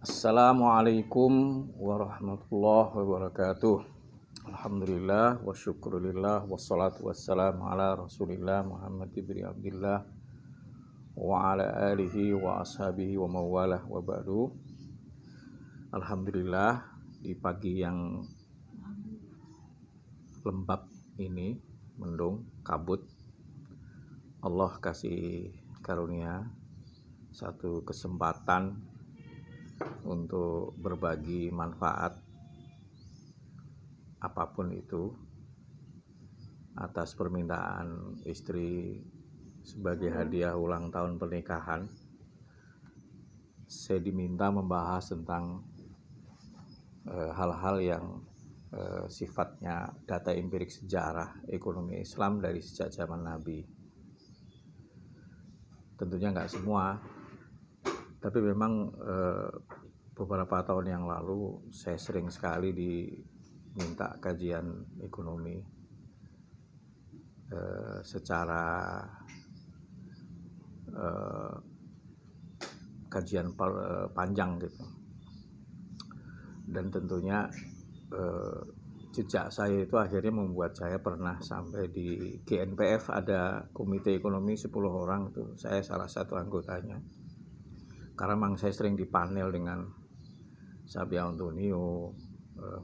Assalamualaikum warahmatullahi wabarakatuh. Alhamdulillah wa syukurillah wassalatu wassalamu ala rasulillah Muhammad ibn Abdillah wa ala alihi wa ashabihi wa mawalah wa ba'du. Alhamdulillah, di pagi yang lembab ini, mendung, kabut, Allah kasih karunia satu kesempatan untuk berbagi manfaat apapun itu atas permintaan istri sebagai hadiah ulang tahun pernikahan. Saya diminta membahas tentang hal-hal yang sifatnya data empirik sejarah ekonomi Islam dari sejak zaman Nabi. Tentunya nggak semua, tapi memang beberapa tahun yang lalu saya sering sekali diminta kajian ekonomi secara kajian panjang gitu. Dan tentunya jejak saya itu akhirnya membuat saya pernah sampai di GNPF, ada komite ekonomi 10 orang, tuh saya salah satu anggotanya. Karena memang saya sering dipanel dengan Sabia Antonio,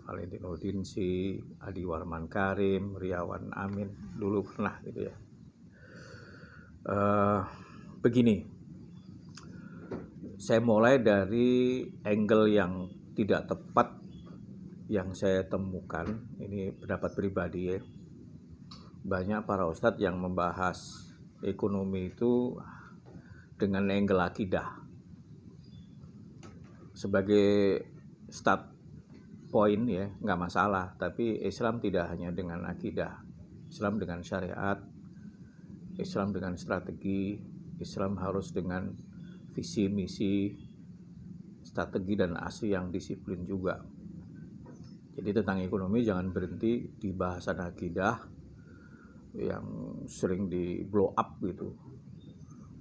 Valentino Dinsi, Adi Warman Karim, Riawan Amin, dulu pernah gitu ya. Begini, saya mulai dari angle yang tidak tepat yang saya temukan. Ini pendapat pribadi ya. Banyak para ustadz yang membahas ekonomi itu dengan angle akidah. Sebagai start point ya, nggak masalah. Tapi Islam tidak hanya dengan akidah. Islam dengan syariat, Islam dengan strategi, Islam harus dengan visi misi, strategi dan aksi yang disiplin juga. Jadi tentang ekonomi jangan berhenti di bahasan akidah yang sering di blow up gitu,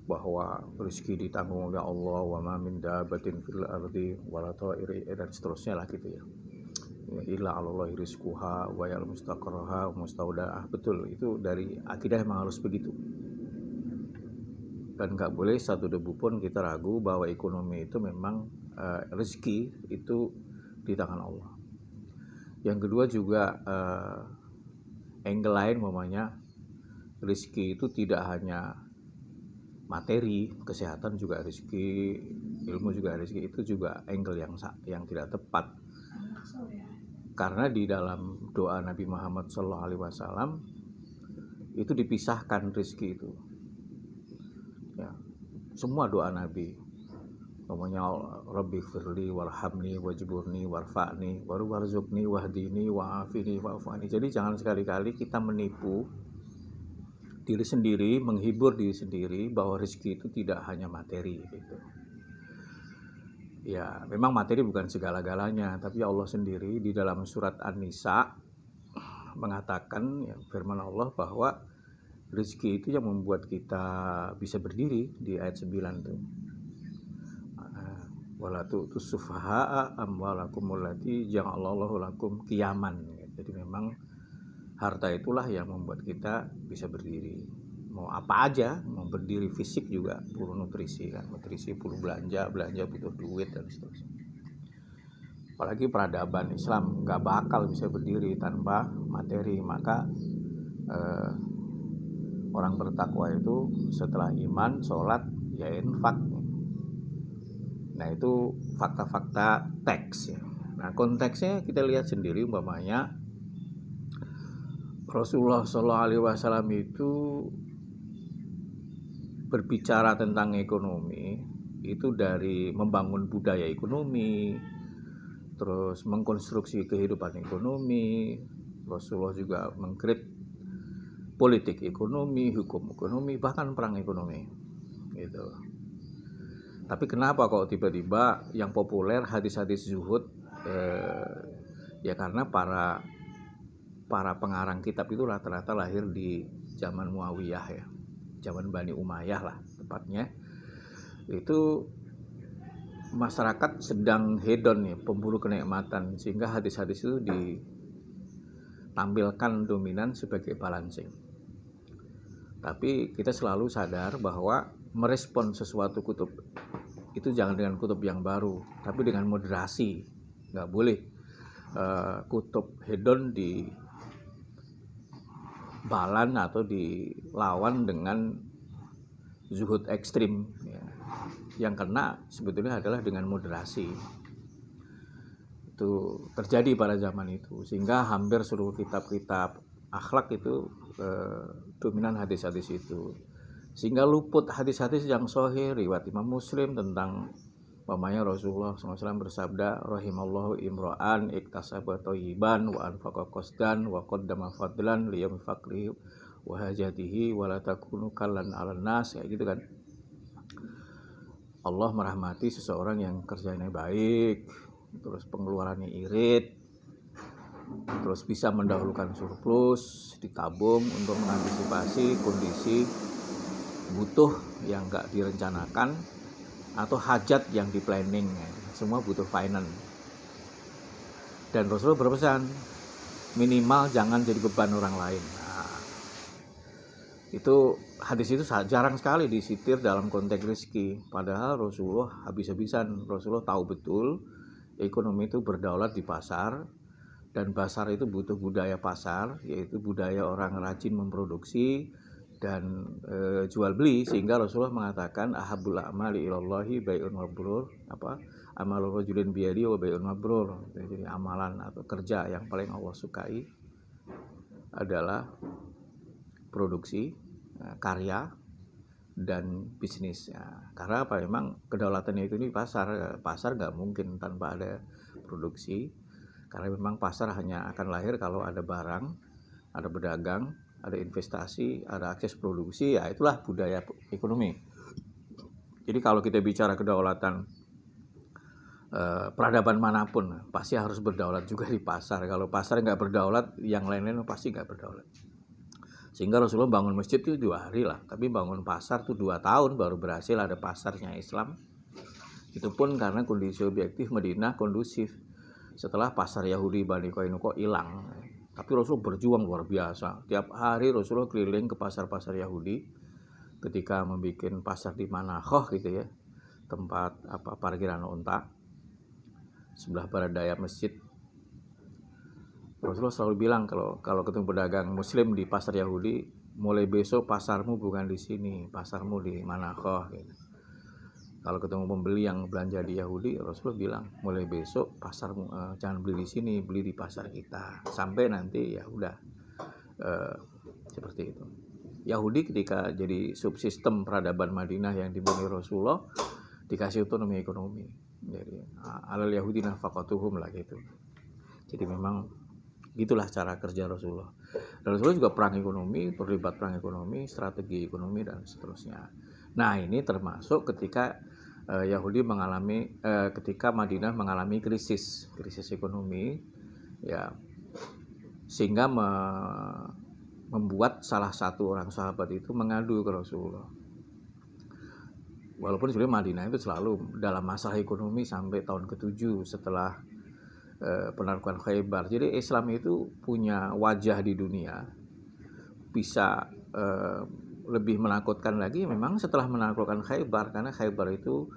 bahwa rezeki ditanggung oleh Allah, wa ma min dabatin fil ardi wala ta'iri, dan seterusnya lah gitu ya. Illa 'alallahi rizquha wa ya'lamu mustaqarraha wa mustaudaah. Betul, itu dari akidah memang harus begitu. Dan nggak boleh satu debu pun kita ragu bahwa ekonomi itu memang rezeki itu di tangan Allah. Yang kedua juga angle lain, namanya rezeki itu tidak hanya materi, kesehatan juga rezeki, ilmu juga rezeki. Itu juga angle yang tidak tepat. Karena di dalam doa Nabi Muhammad SAW itu dipisahkan rezeki itu. Ya, semua doa Nabi, namanya Rabbi firli warhamni wajburni warfa'ni warzuqni wahdini wa'afini wa'afani. Jadi jangan sekali-kali kita menipu diri sendiri, menghibur diri sendiri bahwa rezeki itu tidak hanya materi gitu. Ya, memang materi bukan segala-galanya, tapi Allah sendiri di dalam surat An-Nisa mengatakan, ya, firman Allah bahwa rezeki itu yang membuat kita bisa berdiri di ayat 9 tuh. Wala tu'tus sufaha'a amwalakum allati ja'alallahu lakum qiyaman. Jadi memang harta itulah yang membuat kita bisa berdiri. Mau apa aja, mau berdiri fisik juga perlu nutrisi kan, nutrisi perlu belanja butuh duit dan seterusnya. Apalagi peradaban Islam nggak bakal bisa berdiri tanpa materi. Maka orang bertakwa itu setelah iman, sholat, ya infak. Nah itu fakta-fakta teks ya. Nah konteksnya kita lihat sendiri, umpamanya Rasulullah SAW itu berbicara tentang ekonomi itu dari membangun budaya ekonomi, terus mengkonstruksi kehidupan ekonomi. Rasulullah juga mengkritik politik ekonomi, hukum ekonomi, bahkan perang ekonomi gitu. Tapi kenapa kok tiba-tiba yang populer hadis-hadis zuhud? Ya karena para pengarang kitab itu rata-rata lahir di zaman Muawiyah ya, zaman Bani Umayyah lah tepatnya. Itu masyarakat sedang hedon ya, pemburu kenikmatan, sehingga hadis-hadis itu ditampilkan dominan sebagai balancing. Tapi kita selalu sadar bahwa merespon sesuatu kutub itu jangan dengan kutub yang baru, tapi dengan moderasi. Nggak boleh kutub hedon dibalan atau dilawan dengan zuhud ekstrim ya. Yang kena sebetulnya adalah dengan moderasi. Itu terjadi pada zaman itu, sehingga hampir seluruh kitab-kitab akhlak itu dominan hadis-hadis itu, sehingga luput hadis-hadis yang sahih riwayat Imam Muslim tentang umpamanya Rasulullah SAW bersabda, rahimallahu imra'an iktasaba thayyiban wa anfaqa qasdan wa qaddama fadlan liyam faqrihi wa hajatihi wa la takunu kallan 'alan nas, kayak gitu kan. Allah merahmati seseorang yang kerjanya baik, terus pengeluarannya irit, terus bisa mendahulukan surplus, ditabung untuk mengantisipasi kondisi butuh yang nggak direncanakan atau hajat yang di planning, semua butuh finance. Dan Rasulullah berpesan minimal jangan jadi beban orang lain. Nah, itu hadis itu jarang sekali disitir dalam konteks rezeki, padahal Rasulullah habis-habisan. Rasulullah tahu betul ekonomi itu berdaulat di pasar, dan pasar itu butuh budaya pasar, yaitu budaya orang rajin memproduksi dan jual beli, sehingga Rasulullah mengatakan ahabul a'mali ilallahi bai'un mabrur, amalur rajulin biyadi wa bai'un mabrur. Jadi amalan atau kerja yang paling Allah sukai adalah produksi, karya, dan bisnis ya. Karena apa? Memang kedaulatannya itu di pasar nggak mungkin tanpa ada produksi, karena memang pasar hanya akan lahir kalau ada barang, ada pedagang, ada investasi, ada akses produksi, ya itulah budaya ekonomi. Jadi kalau kita bicara kedaulatan peradaban manapun, pasti harus berdaulat juga di pasar. Kalau pasar nggak berdaulat, yang lain-lain pasti nggak berdaulat. Sehingga Rasulullah bangun masjid itu 2 hari lah, tapi bangun pasar tuh 2 tahun baru berhasil ada pasarnya Islam. Itu pun karena kondisi objektif Madinah kondusif. Setelah pasar Yahudi Bani Qainuqa hilang, tapi Rasulullah berjuang luar biasa. Tiap hari Rasulullah keliling ke pasar-pasar Yahudi. Ketika membuat pasar di Manakhoh gitu ya, tempat parkiran unta sebelah barat daya masjid, Rasulullah selalu bilang kalau ketemu pedagang Muslim di pasar Yahudi, mulai besok pasarmu bukan di sini, pasarmu di Manakhoh gitu. Kalau ketemu pembeli yang belanja di Yahudi, Rasulullah bilang mulai besok pasarmu jangan beli di sini, beli di pasar kita. Sampai nanti ya udah seperti itu. Yahudi ketika jadi subsistem peradaban Madinah yang dibangun Rasulullah, dikasih otonomi ekonomi. Jadi alal Yahudi nafaqatuhum lah gitu. Jadi memang gitulah cara kerja Rasulullah. Dan Rasulullah juga perang ekonomi, terlibat perang ekonomi, strategi ekonomi dan seterusnya. Nah ini termasuk ketika Yahudi mengalami, ketika Madinah mengalami krisis ekonomi, ya, sehingga membuat salah satu orang sahabat itu mengadu ke Rasulullah. Walaupun sebenarnya Madinah itu selalu dalam masalah ekonomi sampai tahun ke-7 setelah penaklukan Khaybar. Jadi Islam itu punya wajah di dunia, bisa lebih menakutkan lagi memang setelah menaklukkan Khaybar, karena Khaybar itu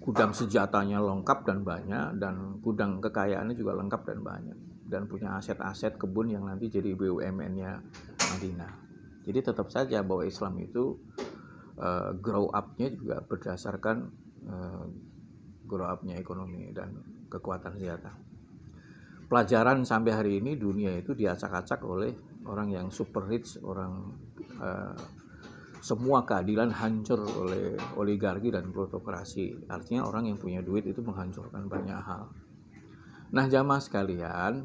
gudang senjatanya lengkap dan banyak, dan gudang kekayaannya juga lengkap dan banyak, dan punya aset-aset kebun yang nanti jadi BUMN-nya Madinah. Jadi tetap saja bahwa Islam itu grow up-nya juga berdasarkan grow up-nya ekonomi dan kekuatan senjata. Pelajaran sampai hari ini dunia itu diacak-acak oleh orang yang super rich, orang semua keadilan hancur oleh oligarki dan plutokrasi. Artinya orang yang punya duit itu menghancurkan banyak hal. Nah jamaah sekalian,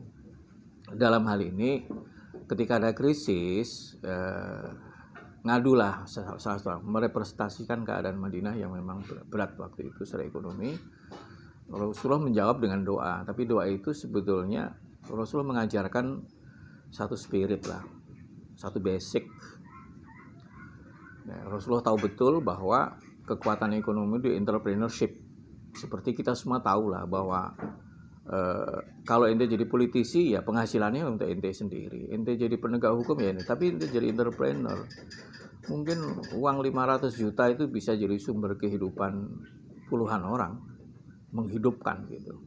dalam hal ini ketika ada krisis, ngadulah salah satu merepresentasikan keadaan Madinah yang memang berat waktu itu secara ekonomi. Rasulullah menjawab dengan doa, tapi doa itu sebetulnya Rasulullah mengajarkan satu spirit lah, satu basic. Rasulullah tahu betul bahwa kekuatan ekonomi di entrepreneurship. Seperti kita semua tahu lah bahwa kalau ente jadi politisi ya penghasilannya untuk ente sendiri, ente jadi penegak hukum ya ini, tapi ente jadi entrepreneur, mungkin uang 500 juta itu bisa jadi sumber kehidupan puluhan orang, menghidupkan gitu.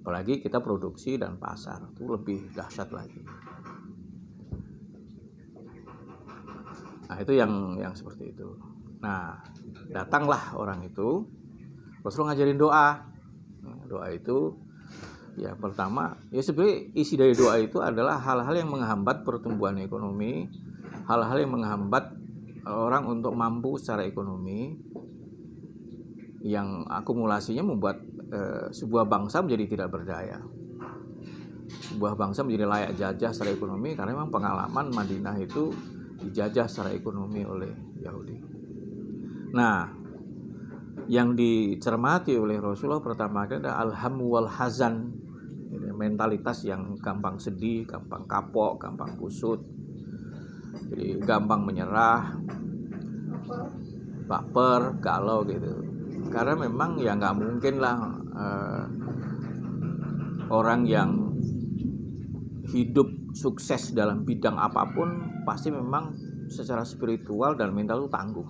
Apalagi kita produksi dan pasar, itu lebih dahsyat lagi. Nah itu yang seperti itu. Nah datanglah orang itu, Rasulullah ngajarin doa. Doa itu ya pertama, ya sebenarnya isi dari doa itu adalah hal-hal yang menghambat pertumbuhan ekonomi, hal-hal yang menghambat orang untuk mampu secara ekonomi, yang akumulasinya membuat sebuah bangsa menjadi tidak berdaya. Sebuah bangsa menjadi layak jajah secara ekonomi karena memang pengalaman Madinah itu dijajah secara ekonomi oleh Yahudi. Nah, yang dicermati oleh Rasulullah pertama kali adalah alhamu wal hazan, mentalitas yang gampang sedih, gampang kapok, gampang kusut, jadi gampang menyerah, baper, galau gitu. Karena memang ya nggak mungkin lah orang yang hidup sukses dalam bidang apapun pasti memang secara spiritual dan mental itu tangguh.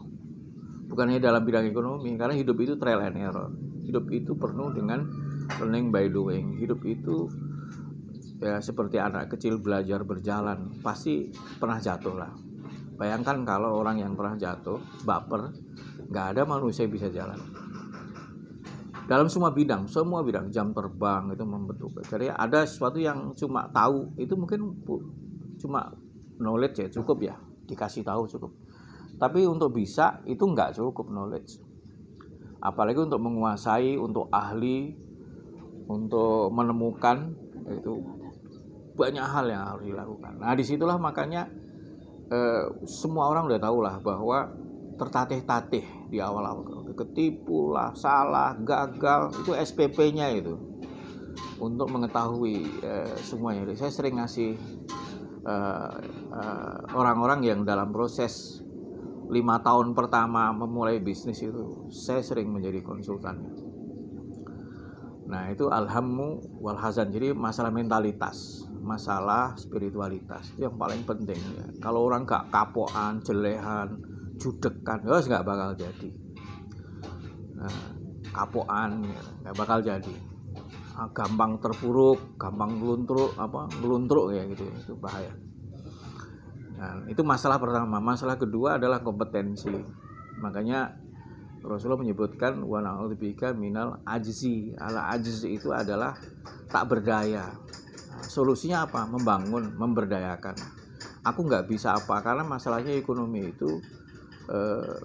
Bukan hanya dalam bidang ekonomi, karena hidup itu trial and error. Hidup itu penuh dengan learning by doing. Hidup itu ya seperti anak kecil belajar berjalan, pasti pernah jatuh lah. Bayangkan kalau orang yang pernah jatuh, baper, nggak ada manusia yang bisa jalan. Dalam semua bidang, jam terbang itu membentuk. Jadi ada sesuatu yang cuma tahu, itu mungkin cuma knowledge ya, cukup ya, dikasih tahu cukup. Tapi untuk bisa itu nggak cukup knowledge. Apalagi untuk menguasai, untuk ahli, untuk menemukan, itu banyak hal yang harus dilakukan. Nah disitulah makanya semua orang udah tahu lah bahwa tertatih-tatih di awal-awal, ketipu lah, salah, gagal, itu SPP-nya itu untuk mengetahui semuanya. Saya sering ngasih orang-orang yang dalam proses 5 tahun pertama memulai bisnis itu, saya sering menjadi konsultan. Nah itu alhamu wal hazan, jadi masalah mentalitas, masalah spiritualitas itu yang paling penting ya. Kalau orang gak kapoan, jelehan, judekan, ya gak bakal jadi. Nah, kapoan ya, gak bakal jadi. Gampang terpuruk, gampang ngeluntruk ya gitu, itu bahaya. Nah, itu masalah pertama. Masalah kedua adalah kompetensi. Makanya Rasulullah menyebutkan wa na'udzubika minal ajzi. Al-ajzi itu adalah tak berdaya. Nah, solusinya apa? Membangun, memberdayakan. Aku nggak bisa apa, karena masalahnya ekonomi itu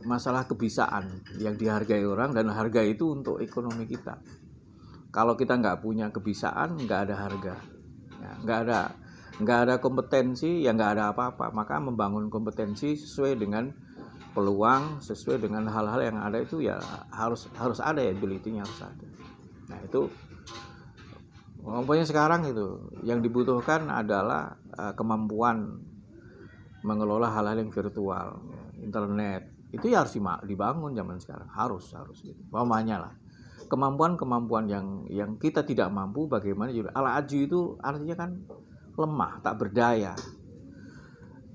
masalah kebisaan yang dihargai orang, dan harga itu untuk ekonomi kita. Kalau kita nggak punya kebisaan, nggak ada harga, ya, nggak ada kompetensi, ya nggak ada apa-apa. Maka membangun kompetensi sesuai dengan peluang, sesuai dengan hal-hal yang ada itu ya harus ada ya, ability-nya harus ada. Nah itu pokoknya sekarang itu yang dibutuhkan adalah kemampuan mengelola hal-hal yang virtual, ya, internet itu ya harus dibangun zaman sekarang, harus gitu. Pokoknya lah kemampuan yang kita tidak mampu, bagaimana juga. Al-ajzu itu artinya kan lemah, tak berdaya.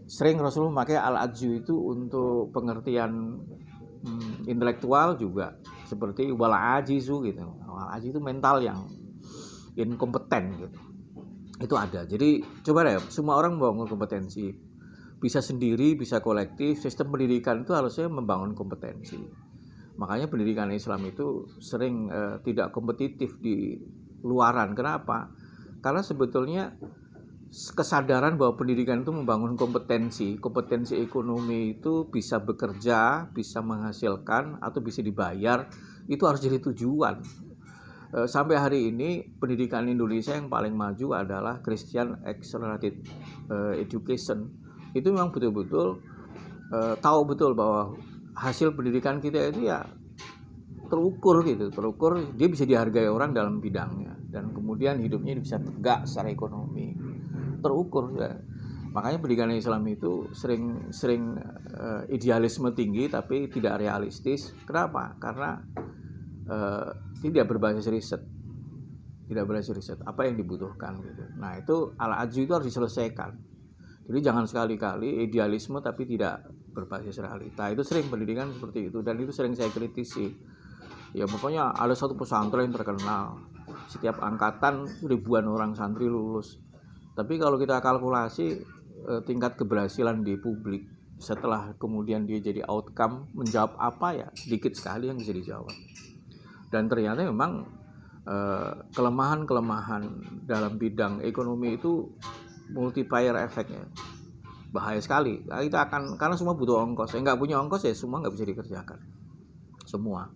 Sering Rasulullah memakai al-ajzu itu untuk pengertian intelektual juga, seperti wal ajizu gitu. Al-ajzu itu mental yang inkompeten gitu. Itu ada. Jadi coba deh, semua orang membangun kompetensi. Bisa sendiri, bisa kolektif. Sistem pendidikan itu harusnya membangun kompetensi. Makanya pendidikan Islam itu sering tidak kompetitif di luaran. Kenapa? Karena sebetulnya kesadaran bahwa pendidikan itu membangun kompetensi ekonomi itu bisa bekerja, bisa menghasilkan, atau bisa dibayar, itu harus jadi tujuan. Sampai hari ini pendidikan Indonesia yang paling maju adalah Christian Accelerated Education. Itu memang betul-betul tahu betul bahwa hasil pendidikan kita itu ya terukur, dia bisa dihargai orang dalam bidangnya, dan kemudian hidupnya bisa tegak secara ekonomi, terukur ya. Makanya pendidikan Islam itu sering idealisme tinggi tapi tidak realistis. Kenapa? Karena tidak berbasis riset. Tidak berbasis riset. Apa yang dibutuhkan gitu. Nah, itu al-ajzu itu harus diselesaikan. Jadi jangan sekali-kali idealisme tapi tidak berbasis realita. Itu sering pendidikan seperti itu dan itu sering saya kritisi. Ya pokoknya ada satu pesantren terkenal. Setiap angkatan ribuan orang santri lulus. Tapi kalau kita kalkulasi tingkat keberhasilan di publik setelah kemudian dia jadi outcome menjawab apa ya sedikit sekali yang bisa dijawab. Dan ternyata memang kelemahan-kelemahan dalam bidang ekonomi itu multiplier efeknya bahaya sekali. Kita akan karena semua butuh ongkos. Yang nggak punya ongkos ya semua nggak bisa dikerjakan. Semua.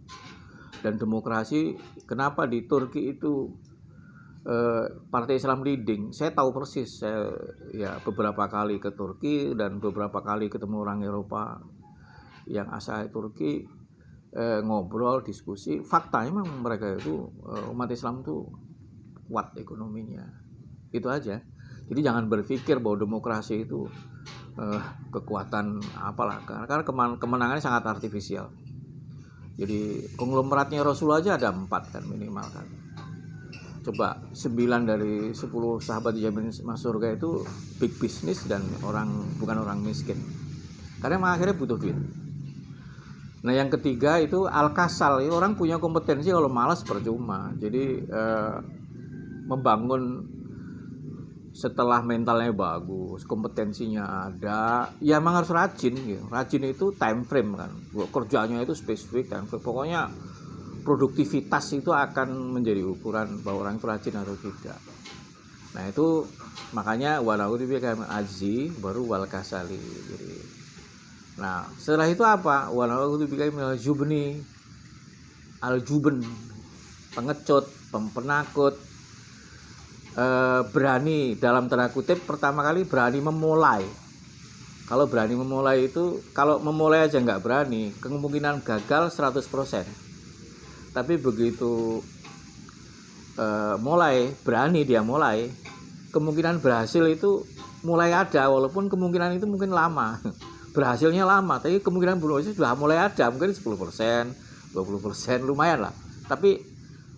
Dan demokrasi, kenapa di Turki itu Partai Islam leading? Saya tahu persis. Saya ya beberapa kali ke Turki dan beberapa kali ketemu orang Eropa yang asal Turki, ngobrol, diskusi. Faktanya memang mereka itu umat Islam itu kuat ekonominya. Itu aja. Jadi jangan berpikir bahwa demokrasi itu kekuatan apalah, karena kemenangannya sangat artifisial. Jadi konglomeratnya Rasul aja ada 4 kan minimal kan. Coba 9 dari 10 sahabat dijamin masuk surga itu big business dan bukan orang miskin. Karena emang akhirnya butuh duit. Nah yang ketiga itu al-kasal. Orang punya kompetensi, kalau malas percuma. Jadi membangun setelah mentalnya bagus, kompetensinya ada, ya emang harus rajin gitu. Rajin itu time frame kan. Kerjanya itu spesifik time frame. Pokoknya produktivitas itu akan menjadi ukuran bahwa orang itu rajin atau tidak. Nah itu makanya walaupun diberikan ajzi baru wal kasali. Jadi, nah setelah itu apa? Walaupun diberikan jubni, al juben, pengecut, penakut. Berani dalam tanda kutip pertama kali berani memulai. Kalau berani memulai itu, kalau memulai aja nggak berani, kemungkinan gagal 100%. Tapi begitu berani dia mulai, kemungkinan berhasil itu mulai ada, walaupun kemungkinan itu mungkin lama. Berhasilnya lama, tapi kemungkinan berhasil sudah mulai ada, mungkin 10%, 20%, lumayan lah. Tapi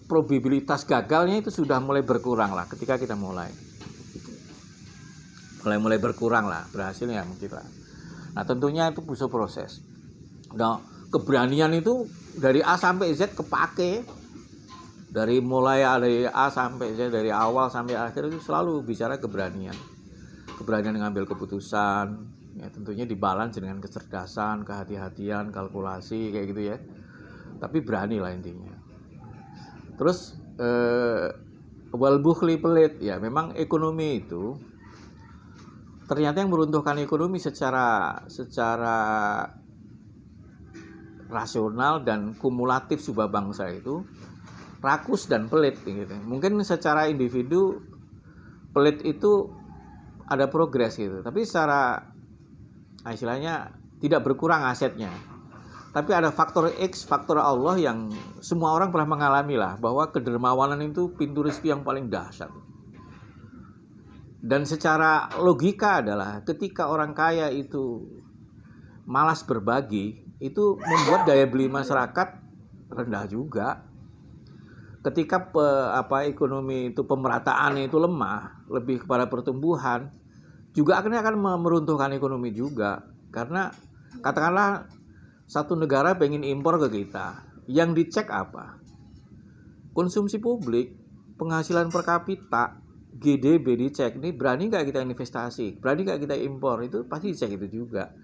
probabilitas gagalnya itu sudah mulai berkurang lah ketika kita mulai berkurang lah berhasilnya mungkin lah. Nah tentunya itu butuh proses. Nah keberanian itu dari A sampai Z kepake, dari A sampai Z, dari awal sampai akhir itu selalu bicara keberanian mengambil keputusan, ya tentunya dibalance dengan kecerdasan, kehati-hatian, kalkulasi kayak gitu ya, tapi berani lah intinya. Terus wal bukhli pelit, ya memang ekonomi itu ternyata yang meruntuhkan ekonomi secara rasional dan kumulatif sebuah bangsa itu rakus dan pelit gitu. Mungkin secara individu pelit itu ada progres gitu, tapi secara istilahnya tidak berkurang asetnya. Tapi ada faktor X, faktor Allah yang semua orang pernah mengalami lah, bahwa kedermawanan itu pintu rezeki yang paling dahsyat. Dan secara logika adalah ketika orang kaya itu malas berbagi, itu membuat daya beli masyarakat rendah juga. Ketika ekonomi itu pemerataan itu lemah, lebih kepada pertumbuhan, juga akan meruntuhkan ekonomi juga. Karena katakanlah satu negara pengen impor ke kita, yang dicek apa? Konsumsi publik, penghasilan per kapita, GDP dicek. Ini berani nggak kita investasi? Berani nggak kita impor? Itu pasti dicek itu juga.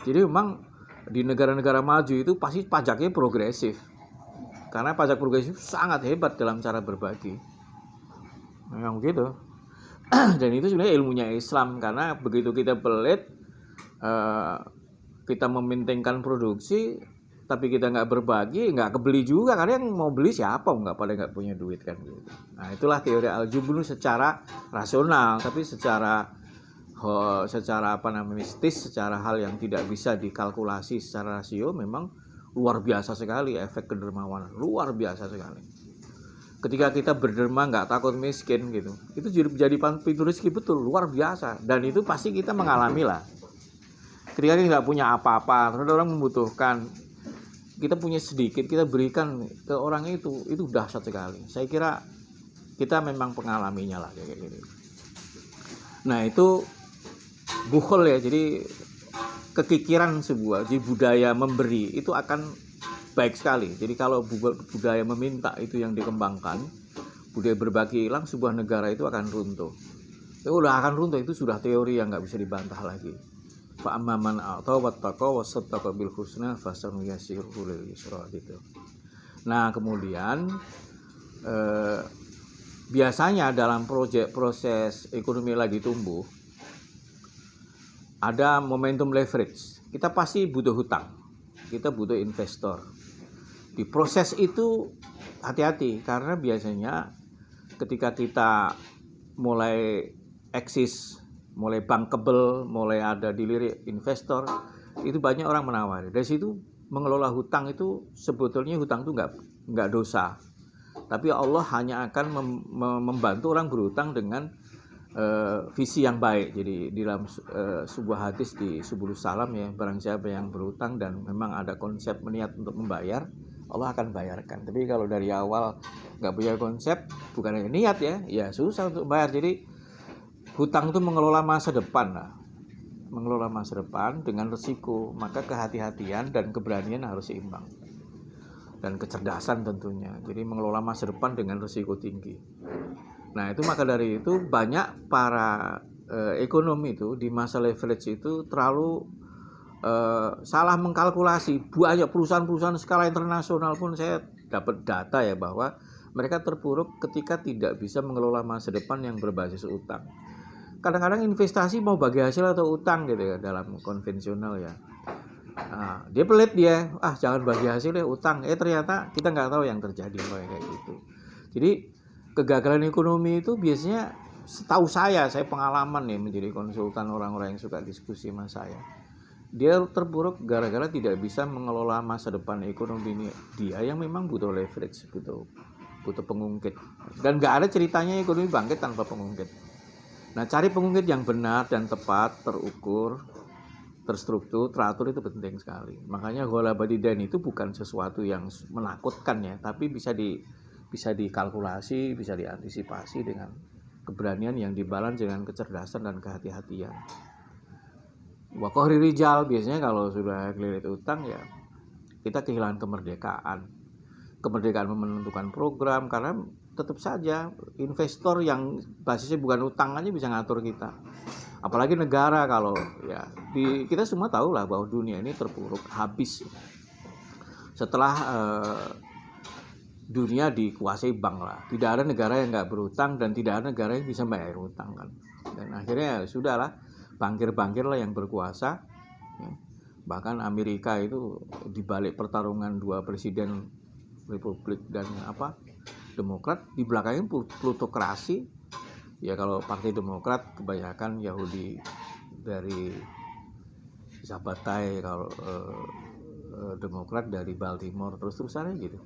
Jadi memang di negara-negara maju itu pasti pajaknya progresif. Karena pajak progresif sangat hebat dalam cara berbagi. Memang begitu. Dan itu sebenarnya ilmunya Islam, karena begitu kita pelit, kita mementingkan produksi, tapi kita nggak berbagi, nggak kebeli juga, karena yang mau beli siapa, nggak punya duit kan gitu. Nah itulah teori al-jubnu secara rasional, tapi secara mistis, secara hal yang tidak bisa dikalkulasi secara rasio, memang luar biasa sekali efek kedermawanan, luar biasa sekali. Ketika kita berderma nggak takut miskin gitu, itu jadi pintu rezeki betul, luar biasa. Dan itu pasti kita mengalami lah. Ketika kita nggak punya apa-apa, terus orang membutuhkan, kita punya sedikit, kita berikan ke orang itu dahsyat sekali. Saya kira kita memang pengalaminya lah kayak gitu. Nah itu bukhul ya, jadi kekikiran sebuah, jadi budaya memberi itu akan baik sekali. Jadi kalau budaya meminta itu yang dikembangkan, budaya berbagi hilang, sebuah negara itu akan runtuh. Ya udah akan runtuh, itu sudah teori yang nggak bisa dibantah lagi. Fa amma man a'ta wattaqa wasaddaqa bil husna fasanuyassiruhu lil yusra gitu. Nah, kemudian biasanya dalam proses ekonomi lagi tumbuh ada momentum leverage. Kita pasti butuh hutang. Kita butuh investor. Di proses itu hati-hati karena biasanya ketika kita mulai eksis, mulai bankable, mulai ada dilirik investor, itu banyak orang menawari. Dari situ mengelola hutang itu sebetulnya hutang itu nggak dosa, tapi Allah hanya akan membantu orang berhutang dengan visi yang baik. Jadi di dalam sebuah hadis di Subulus Salam ya, barang siapa yang berhutang dan memang ada konsep niat untuk membayar, Allah akan bayarkan. Tapi kalau dari awal nggak punya konsep, bukan hanya niat ya susah untuk bayar. Jadi hutang itu mengelola masa depan lah, mengelola masa depan dengan resiko. Maka kehati-hatian dan keberanian harus seimbang, dan kecerdasan tentunya. Jadi mengelola masa depan dengan resiko tinggi. Nah itu maka dari itu banyak para ekonomi itu di masa leverage itu terlalu salah mengkalkulasi. Banyak perusahaan-perusahaan skala internasional pun saya dapat data ya bahwa mereka terpuruk ketika tidak bisa mengelola masa depan yang berbasis utang. Kadang-kadang investasi mau bagi hasil atau utang gitu ya dalam konvensional ya. Nah, dia pelit dia, jangan bagi hasil ya utang. Ternyata kita nggak tahu yang terjadi kayak gitu. Jadi kegagalan ekonomi itu biasanya setahu saya pengalaman nih menjadi konsultan orang-orang yang suka diskusi sama saya. Dia terpuruk gara-gara tidak bisa mengelola masa depan ekonomi ini. Dia yang memang butuh leverage, butuh pengungkit. Dan nggak ada ceritanya ekonomi bangkit tanpa pengungkit. Nah, cari pengungkit yang benar dan tepat, terukur, terstruktur, teratur itu penting sekali. Makanya ghala badidain itu bukan sesuatu yang menakutkan ya, tapi bisa dikalkulasi, bisa diantisipasi dengan keberanian yang dibalance dengan kecerdasan dan kehati-hatian. Wa qahri rijal, biasanya kalau sudah kelilit utang ya kita kehilangan kemerdekaan menentukan program, karena tetap saja investor yang basisnya bukan utang aja bisa ngatur kita. Apalagi negara, kalau ya kita semua tahu lah bahwa dunia ini terpuruk habis setelah dunia dikuasai bank lah. Tidak ada negara yang nggak berutang dan tidak ada negara yang bisa bayar utang kan. Dan akhirnya sudahlah, bankir-bankir lah yang berkuasa. Bahkan Amerika itu dibalik pertarungan dua presiden Republik dan Demokrat, di belakangnya plutokrasi. Ya kalau Partai Demokrat kebanyakan Yahudi dari Zabatai, kalau Demokrat dari Baltimore, terus-terusannya gitu.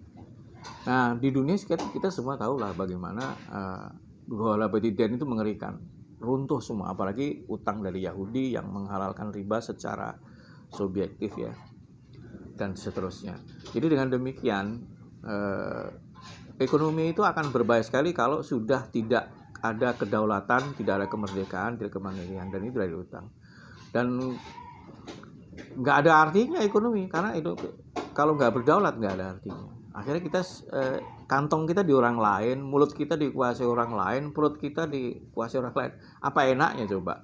Nah di dunia kita semua tahu lah bagaimana ghala badidain itu mengerikan, runtuh semua, apalagi utang dari Yahudi yang menghalalkan riba secara subjektif ya, dan seterusnya. Jadi dengan demikian ekonomi itu akan berbahaya sekali kalau sudah tidak ada kedaulatan, tidak ada kemerdekaan, tidak kemandirian, dan itu dari utang. Dan nggak ada artinya ekonomi, karena itu kalau nggak berdaulat nggak ada artinya. Akhirnya kita kantong kita di orang lain, mulut kita dikuasai orang lain, perut kita dikuasai orang lain. Apa enaknya coba?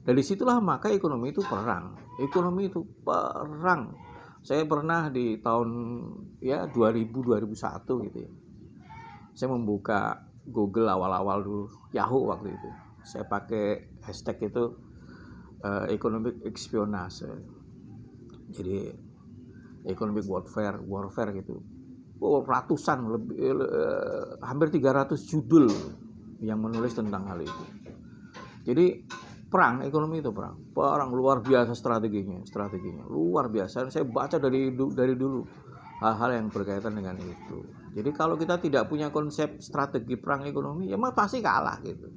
Dari situlah maka ekonomi itu perang. Ekonomi itu perang. Saya pernah di tahun 2000-2001 gitu ya. Saya membuka Google awal-awal dulu, Yahoo waktu itu. Saya pakai hashtag itu economic espionage. Jadi economic warfare gitu. Ratusan, hampir 300 judul yang menulis tentang hal itu. Jadi perang ekonomi itu perang luar biasa, strateginya luar biasa. Saya baca dari dulu hal-hal yang berkaitan dengan itu. Jadi kalau kita tidak punya konsep strategi perang ekonomi, ya pasti kalah gitu.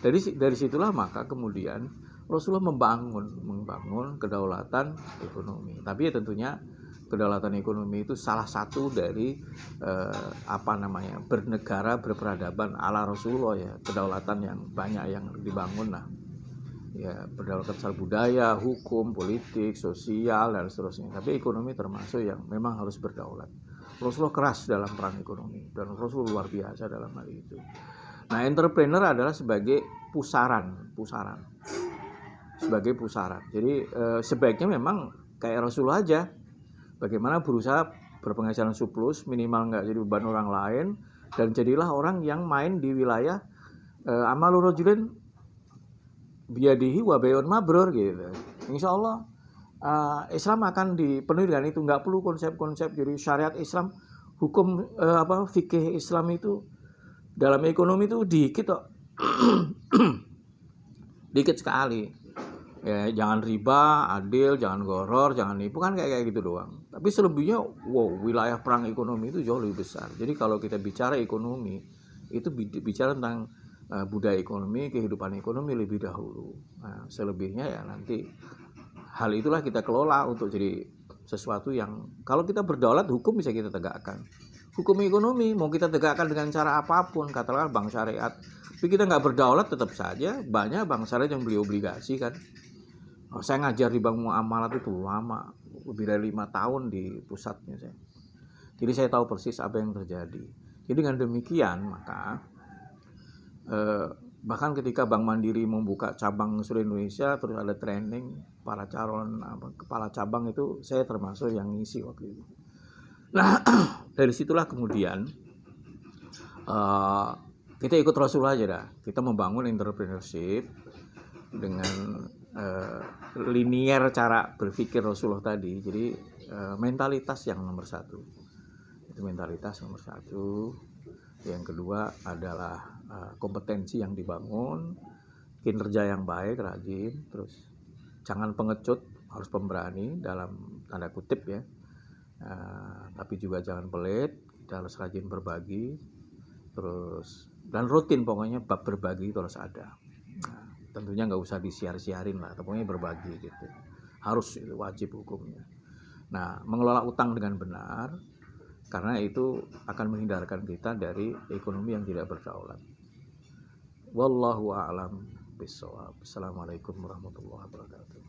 Dari situlah maka kemudian Rasulullah membangun kedaulatan ekonomi. Tapi ya tentunya kedaulatan ekonomi itu salah satu dari bernegara berperadaban ala Rasulullah ya, kedaulatan yang banyak yang dibangun lah. Ya, kedaulatan secara budaya, hukum, politik, sosial dan seterusnya. Tapi ekonomi termasuk yang memang harus berdaulat. Rasulullah keras dalam perang ekonomi dan Rasulullah luar biasa dalam hal itu. Nah, entrepreneur adalah sebagai pusaran. Sebagai pusaran. Jadi sebaiknya memang kayak Rasulullah aja. Bagaimana berusaha berpenghasilan surplus, minimal nggak jadi beban orang lain, dan jadilah orang yang main di wilayah amalur rajulin biyadihi wa bayun mabrur gitu. Insya Allah Islam akan dipenuhi dengan itu. Nggak perlu konsep-konsep jadi syariat Islam, hukum fikih Islam itu dalam ekonomi itu dikit kok. Dikit sekali. Ya, jangan riba, adil, jangan goror, jangan nipu, kan kayak gitu doang. Tapi selebihnya, wilayah perang ekonomi itu jauh lebih besar. Jadi kalau kita bicara ekonomi, itu bicara tentang budaya ekonomi, kehidupan ekonomi lebih dahulu. Nah, selebihnya ya nanti hal itulah kita kelola untuk jadi sesuatu yang kalau kita berdaulat, hukum bisa kita tegakkan. Hukum ekonomi mau kita tegakkan dengan cara apapun, katakanlah bank syariat. Tapi kita nggak berdaulat, tetap saja banyak bank syariat yang beli obligasi kan. Saya ngajar di bank muamalat itu lama, lebih dari 5 tahun di pusatnya saya. Jadi saya tahu persis apa yang terjadi. Jadi dengan demikian maka bahkan ketika Bank Mandiri membuka cabang seluruh Indonesia, terus ada training para calon kepala cabang, itu saya termasuk yang ngisi waktu itu. Nah, dari situlah kemudian kita ikut Rasulullah aja dah. Kita membangun entrepreneurship dengan linier cara berpikir Rasulullah tadi. Jadi mentalitas yang nomor satu. Itu mentalitas nomor satu. Yang kedua adalah kompetensi yang dibangun, kinerja yang baik, rajin, terus jangan pengecut, harus pemberani dalam tanda kutip ya. Tapi juga jangan pelit, kita harus rajin berbagi, terus dan rutin pokoknya bab berbagi itu harus ada. Nah, tentunya nggak usah disiar-siarin lah, pokoknya berbagi gitu, harus itu wajib hukumnya. Nah, mengelola utang dengan benar, karena itu akan menghindarkan kita dari ekonomi yang tidak berdaulat. Wallahu a'lam bishawab. Assalamualaikum warahmatullahi wabarakatuh.